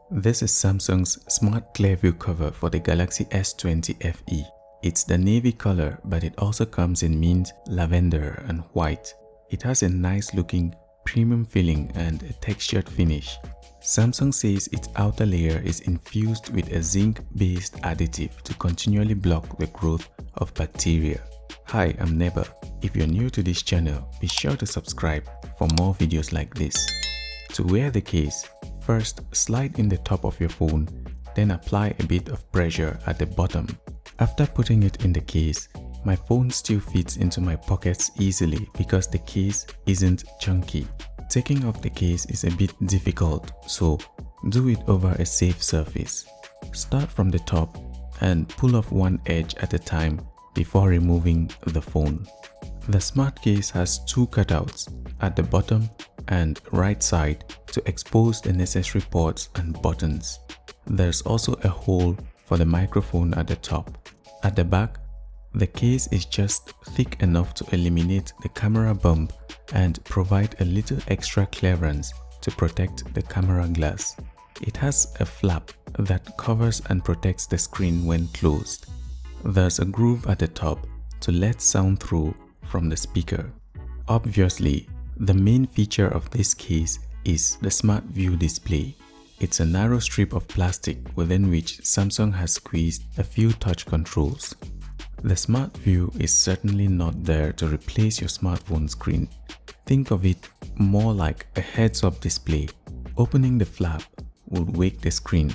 This is Samsung's Smart Clearview cover for the Galaxy S20 FE. It's the navy color, but it also comes in mint, lavender and white. It has a nice looking, premium feeling and a textured finish. Samsung says its outer layer is infused with a zinc-based additive to continually block the growth of bacteria. Hi, I'm Neba. If you're new to this channel, be sure to subscribe for more videos like this. To wear the case, first slide in the top of your phone, then apply a bit of pressure at the bottom. After putting it in the case, my phone still fits into my pockets easily because the case isn't chunky. Taking off the case is a bit difficult, so do it over a safe surface. Start from the top and pull off one edge at a time before removing the phone. The smart case has two cutouts at the bottom and right side to expose the necessary ports and buttons. There's also a hole for the microphone at the top. At the back, the case is just thick enough to eliminate the camera bump and provide a little extra clearance to protect the camera glass. It has a flap that covers and protects the screen when closed. There's a groove at the top to let sound through from the speaker. Obviously, the main feature of this case is the Smart View display. It's a narrow strip of plastic within which Samsung has squeezed a few touch controls. The Smart View is certainly not there to replace your smartphone screen. Think of it more like a heads-up display. Opening the flap would wake the screen,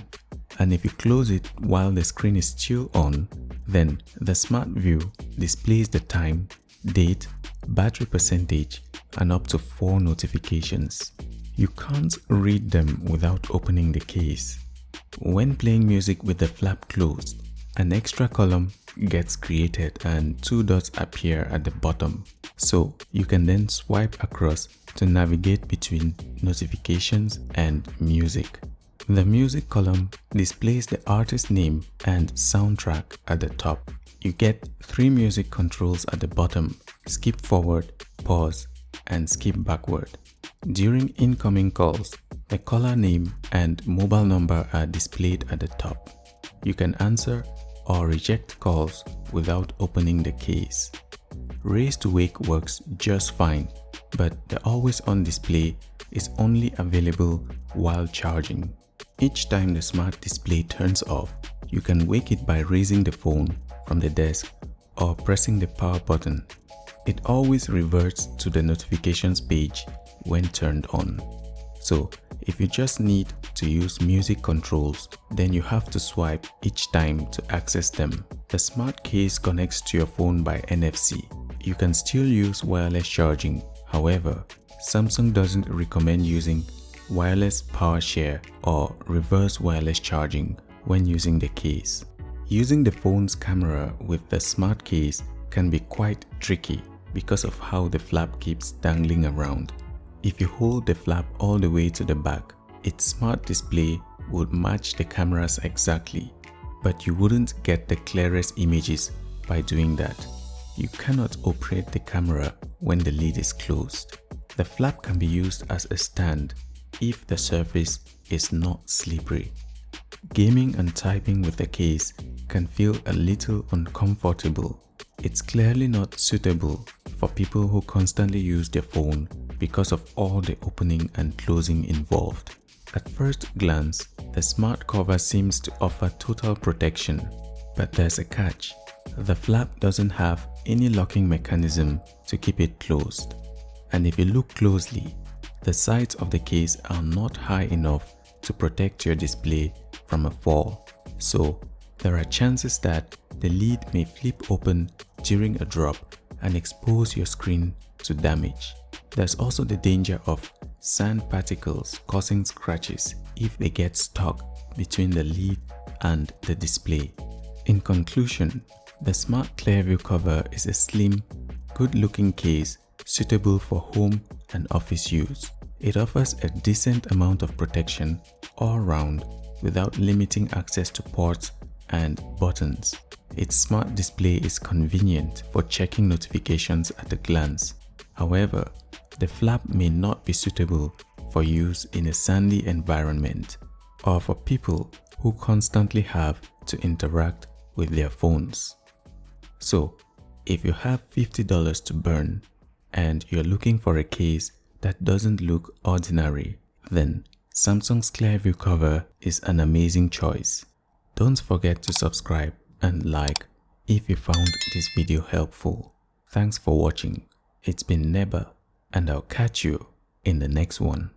and if you close it while the screen is still on, then the Smart View displays the time, date, battery percentage, and up to 4 notifications. You can't read them without opening the case. When playing music with the flap closed, an extra column gets created and 2 dots appear at the bottom, so you can then swipe across to navigate between notifications and music. The music column displays the artist name and soundtrack at the top. You get 3 music controls at the bottom: skip forward, pause, and skip backward. During incoming calls, the caller name and mobile number are displayed at the top. You can answer or reject calls without opening the case. Raise to wake works just fine, but the always on display is only available while charging. Each time the smart display turns off, you can wake it by raising the phone from the desk or pressing the power button. It always reverts to the notifications page when turned on. So if you just need to use music controls, then you have to swipe each time to access them. The smart case connects to your phone by NFC. You can still use wireless charging. However, Samsung doesn't recommend using wireless power share or reverse wireless charging when using the case. Using the phone's camera with the smart case can be quite tricky because of how the flap keeps dangling around. If you hold the flap all the way to the back, its smart display would match the cameras exactly, but you wouldn't get the clearest images by doing that. You cannot operate the camera when the lid is closed. The flap can be used as a stand if the surface is not slippery. Gaming and typing with the case can feel a little uncomfortable. It's clearly not suitable for people who constantly use their phone because of all the opening and closing involved. At first glance, the smart cover seems to offer total protection, but there's a catch. The flap doesn't have any locking mechanism to keep it closed. And if you look closely, the sides of the case are not high enough to protect your display from a fall. So there are chances that the lid may flip open during a drop and expose your screen to damage. There's also the danger of sand particles causing scratches if they get stuck between the lid and the display. In conclusion, the Smart Clearview cover is a slim, good-looking case suitable for home and office use. It offers a decent amount of protection all round without limiting access to ports and buttons. Its smart display is convenient for checking notifications at a glance. However, the flap may not be suitable for use in a sandy environment. or for people who constantly have to interact with their phones. So, if you have $50 to burn and you're looking for a case that doesn't look ordinary, then Samsung's Clearview cover is an amazing choice. Don't forget to subscribe and like if you found this video helpful. Thanks for watching. It's been Neba, and I'll catch you in the next one.